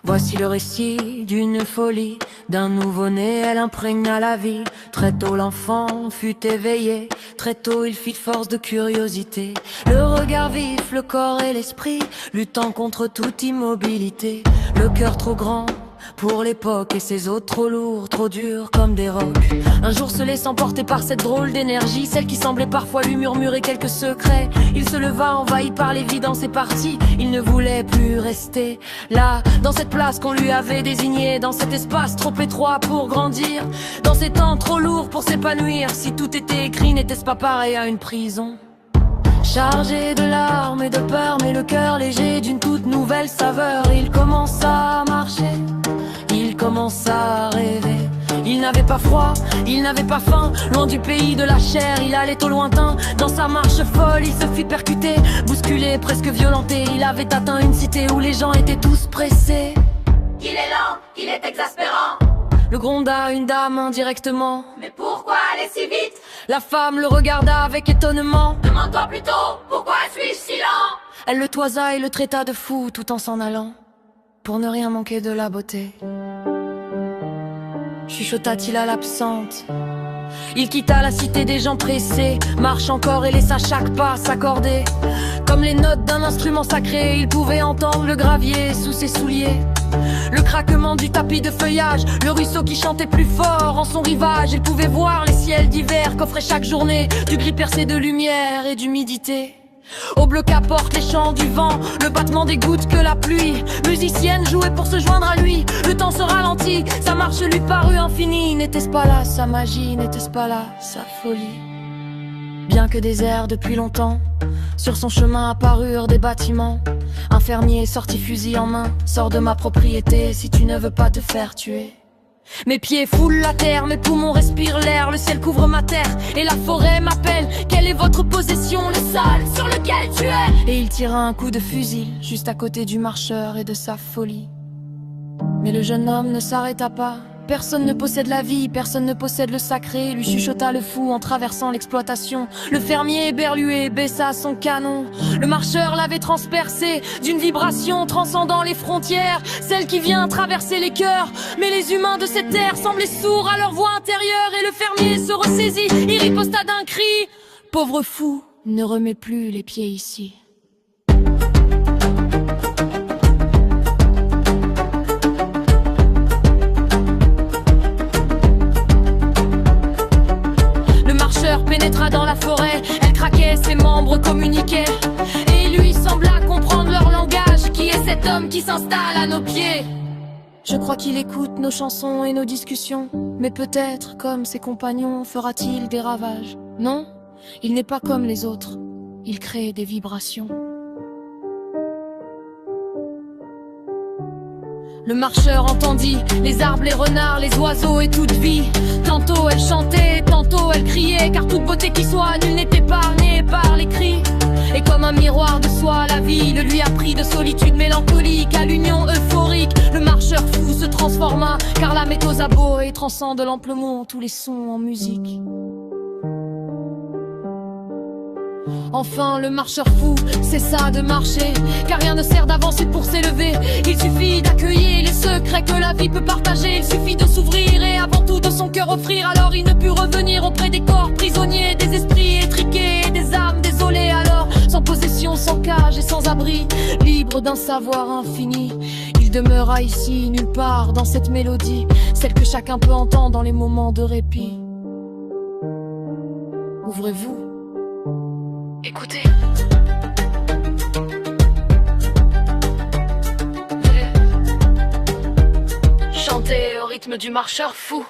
Voici le récit d'une folie, d'un nouveau-né, elle imprégna la vie. Très tôt l'enfant fut éveillé, très tôt il fit force de curiosité. Le regard vif, le corps et l'esprit, luttant contre toute immobilité. Le cœur trop grand pour l'époque et ses os trop lourds, trop durs comme des rocs. Un jour se laissant porter par cette drôle d'énergie, celle qui semblait parfois lui murmurer quelques secrets. Il se leva envahi par l'évidence et parti. Il ne voulait plus rester là, dans cette place qu'on lui avait désignée, dans cet espace trop étroit pour grandir, dans ces temps trop lourds pour s'épanouir. Si tout était écrit, n'était-ce pas pareil à une prison? Chargé de larmes et de peur, mais le cœur léger d'une toute nouvelle saveur. Il commença à marcher, il commença à rêver. Il n'avait pas froid, il n'avait pas faim, loin du pays de la chair, il allait au lointain. Dans sa marche folle, il se fit percuter, bousculé, presque violenté. Il avait atteint une cité où les gens étaient tous pressés. Il est lent, il est exaspérant. Le gronda une dame indirectement. Mais pourquoi aller si vite? La femme le regarda avec étonnement. Demande-toi plutôt, pourquoi suis-je si lent? Elle le toisa et le traita de fou tout en s'en allant, pour ne rien manquer de la beauté. Chuchota-t-il à l'absente. Il quitta la cité des gens pressés, marche encore et laissa chaque pas s'accorder. Comme les notes d'un instrument sacré, il pouvait entendre le gravier sous ses souliers, le craquement du tapis de feuillage, le ruisseau qui chantait plus fort en son rivage. Il pouvait voir les ciels d'hiver qu'offrait chaque journée, du gris percé de lumière et d'humidité. Au bleu qu'apportent les chants du vent, le battement des gouttes que la pluie. Musicienne jouait pour se joindre à lui. Le temps se ralentit, sa marche lui parut infinie. N'était-ce pas là sa magie, n'était-ce pas là sa folie? Bien que désert depuis longtemps, sur son chemin apparurent des bâtiments. Un fermier sorti fusil en main, sors de ma propriété si tu ne veux pas te faire tuer. Mes pieds foulent la terre, mes poumons respirent l'air, le ciel couvre ma terre et la forêt m'appelle. Quelle est votre possession? Le sol sur lequel tu es? Et il tira un coup de fusil juste à côté du marcheur et de sa folie. Mais le jeune homme ne s'arrêta pas. Personne ne possède la vie, personne ne possède le sacré, lui chuchota le fou en traversant l'exploitation. Le fermier éberlué baissa son canon. Le marcheur l'avait transpercé d'une vibration transcendant les frontières, celle qui vient traverser les cœurs. Mais les humains de cette terre semblaient sourds à leur voix intérieure, et le fermier se ressaisit, il riposta d'un cri: pauvre fou, ne remets plus les pieds ici. Pénétra dans la forêt, elle craquait, ses membres communiquaient, et lui sembla comprendre leur langage. Qui est cet homme qui s'installe à nos pieds? Je crois qu'il écoute nos chansons et nos discussions, mais peut-être, comme ses compagnons, fera-t-il des ravages? Non, il n'est pas comme les autres, il crée des vibrations. Le marcheur entendit les arbres, les renards, les oiseaux et toute vie. Tantôt elle chantait, tantôt elle criait, car toute beauté qui soit, nul n'est épargné par les cris. Et comme un miroir de soi, la vie le lui apprit de solitude mélancolique à l'union euphorique. Le marcheur fou se transforma, car l'âme est aux abots et transcende l'amplement tous les sons en musique. Enfin le marcheur fou cessa de marcher, car rien ne sert d'avancer pour s'élever. Il suffit d'accueillir les secrets que la vie peut partager. Il suffit de s'ouvrir et avant tout de son cœur offrir. Alors il ne put revenir auprès des corps prisonniers, des esprits étriqués, des âmes désolées. Alors sans possession, sans cage et sans abri, libre d'un savoir infini, il demeura ici, nulle part dans cette mélodie, celle que chacun peut entendre dans les moments de répit. Ouvrez-vous, écoutez. Chantez au rythme du marcheur fou.